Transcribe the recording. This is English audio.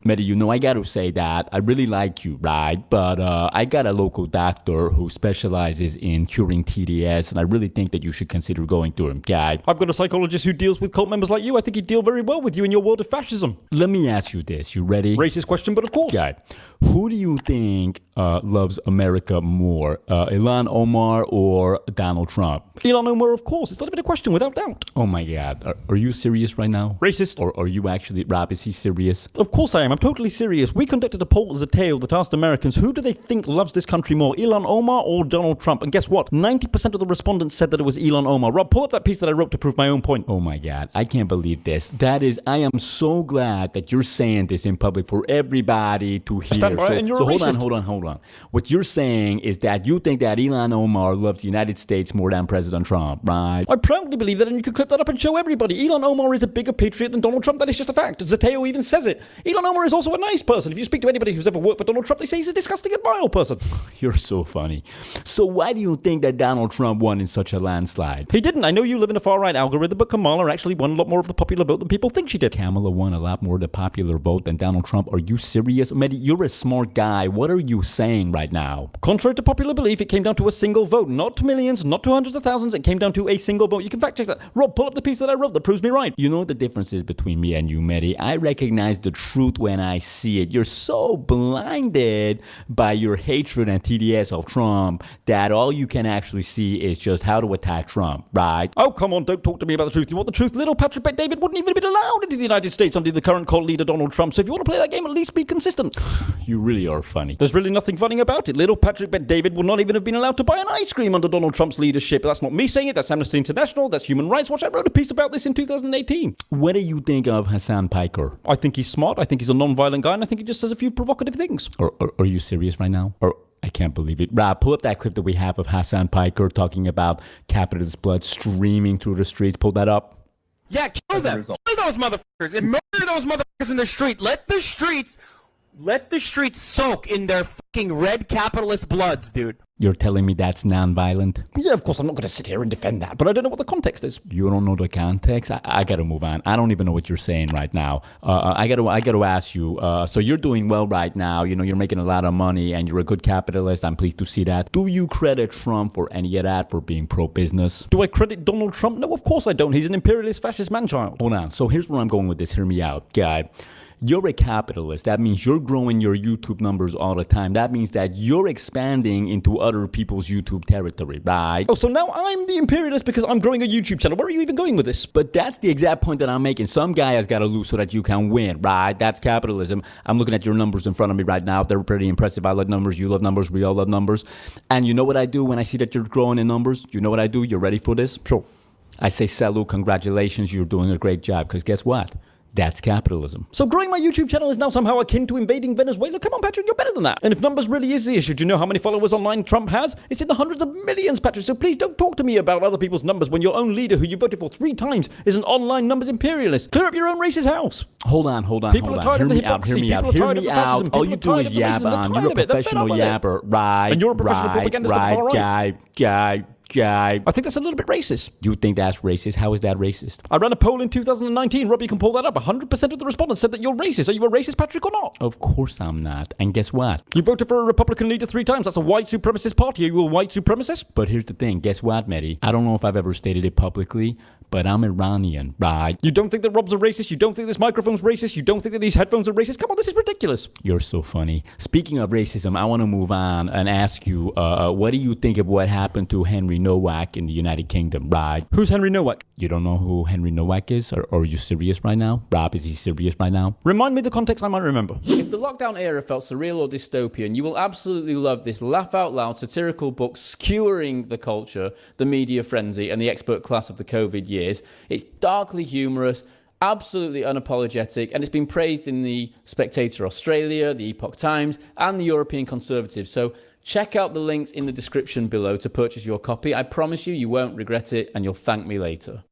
Mehdi, you know, I got to say that I really like you, right? But I got a local doctor who specializes in curing TDS, and I really think that you should consider going to him, guy. I've got a psychologist who deals with cult members like you. I think he'd deal very well with you in your world of fascism. Let me ask you this. You ready? Racist question, but of course. Guy, who do you think loves America more, Ilhan Omar or Donald Trump? Ilhan Omar, of course. It's not even a question, without doubt. Oh my God. Are you serious right now? Racist. Or are you actually, Rob, is he serious? Of course I am. I'm totally serious. We conducted a poll as a tale that asked Americans who do they think loves this country more, Ilhan Omar or Donald Trump? And guess what? 90% of the respondents said that it was Ilhan Omar. Rob, pull up that piece that I wrote to prove my own point. Oh my God. I can't believe this. I am so glad that you're saying this in public for everybody to hear. Stand by, and you're a racist. Hold on. What you're saying is that you think that Ilhan Omar loves the United States more than President Trump, right? I proudly believe that, and you can clip that up and show everybody. Ilhan Omar is a bigger patriot than Donald Trump. That is just a fact. Zateo even says it. Ilhan Omar is also a nice person. If you speak to anybody who's ever worked for Donald Trump, they say he's a disgusting and vile person. You're so funny. So why do you think that Donald Trump won in such a landslide? He didn't. I know you live in a far-right algorithm, but Kamala actually won a lot more of the popular vote than people think she did. Kamala won a lot more of the popular vote than Donald Trump. Are you serious? Mehdi, you're a smart guy. What are you saying right now? Contrary to popular belief, it came down to a single vote. Not to millions, not to hundreds of thousands. It came down to a single vote. You can fact check that. Rob, pull up the piece that I wrote that proves me right. You know what the difference is between me and you, Mehdi? I recognize the truth when I see it. You're so blinded by your hatred and TDS of Trump that all you can actually see is just how to attack Trump, right? Oh, come on, don't talk to me about the truth. You want the truth? Little Patrick Bet David wouldn't even have been allowed into the United States under the current cult leader, Donald Trump. So if you want to play that game, at least be consistent. You really are funny. There's really nothing funny about it. Little Patrick Bet David would not even have been allowed to buy an ice cream under Donald Trump's leadership. That's not me saying it. That's Amnesty International. That's Human Rights Watch. I wrote a piece about this in 2018. What do you think of Hasan Piker? I think he's smart. I think he's a non-violent guy, and I think he just says a few provocative things. Are you serious right now? I can't believe it. Rob, pull up that clip that we have of Hasan Piker talking about capitalist blood streaming through the streets. Pull that up. Yeah, kill them. Kill those motherfuckers and murder those motherfuckers in the street. Let the streets soak in their fucking red capitalist bloods, dude. You're telling me that's non-violent? Yeah, of course, I'm not going to sit here and defend that, but I don't know what the context is. You don't know the context? I got to move on. I don't even know what you're saying right now. I got to ask you, so you're doing well right now. You know, you're making a lot of money and you're a good capitalist. I'm pleased to see that. Do you credit Trump for any of that, for being pro-business? Do I credit Donald Trump? No, of course I don't. He's an imperialist fascist man-child. Hold on. So here's where I'm going with this. Hear me out, guy. You're a capitalist. That means you're growing your YouTube numbers all the time. That means that you're expanding into other people's YouTube territory, right? Oh, so now I'm the imperialist because I'm growing a YouTube channel. Where are you even going with this? But that's the exact point that I'm making. Some guy has got to lose so that you can win, right? That's capitalism. I'm looking at your numbers in front of me right now. They're pretty impressive. I love numbers. You love numbers. We all love numbers. And you know what I do when I see that you're growing in numbers? You know what I do? You're ready for this? Sure. I say, salute, congratulations. You're doing a great job. Because guess what? That's capitalism. So growing my YouTube channel is now somehow akin to invading Venezuela? Come on, Patrick, you're better than that. And if numbers really is the issue, do you know how many followers online Trump has? It's in the hundreds of millions, Patrick. So please don't talk to me about other people's numbers when your own leader, who you voted for 3 times, is an online numbers imperialist. Clear up your own racist house. Hold on. People are tired of the hypocrisy. People are tired of the fascism. All you do is yab on. You're a professional yabber, right? And you're a professional propagandist for the far right. Guy. I think that's a little bit racist. You think that's racist? How is that racist? I ran a poll in 2019. Rob, you can pull that up. 100% of the respondents said that you're racist. Are you a racist, Patrick, or not? Of course I'm not. And guess what? You voted for a Republican leader 3 times. That's a white supremacist party. Are you a white supremacist? But here's the thing. Guess what, Mehdi? I don't know if I've ever stated it publicly, but I'm Iranian, right? You don't think that Rob's a racist? You don't think this microphone's racist? You don't think that these headphones are racist? Come on, this is ridiculous. You're so funny. Speaking of racism, I want to move on and ask you, what do you think of what happened to Henry Nowak in the United Kingdom, right? Who's Henry Nowak? You don't know who Henry Nowak is? Or are you serious right now? Rob, is he serious right now? Remind me the context, I might remember. If the lockdown era felt surreal or dystopian, you will absolutely love this laugh-out-loud satirical book skewering the culture, the media frenzy, and the expert class of the COVID years. It's darkly humorous, absolutely unapologetic, and it's been praised in the Spectator Australia, the Epoch Times, and the European Conservative. So check out the links in the description below to purchase your copy. I promise you, you won't regret it, and you'll thank me later.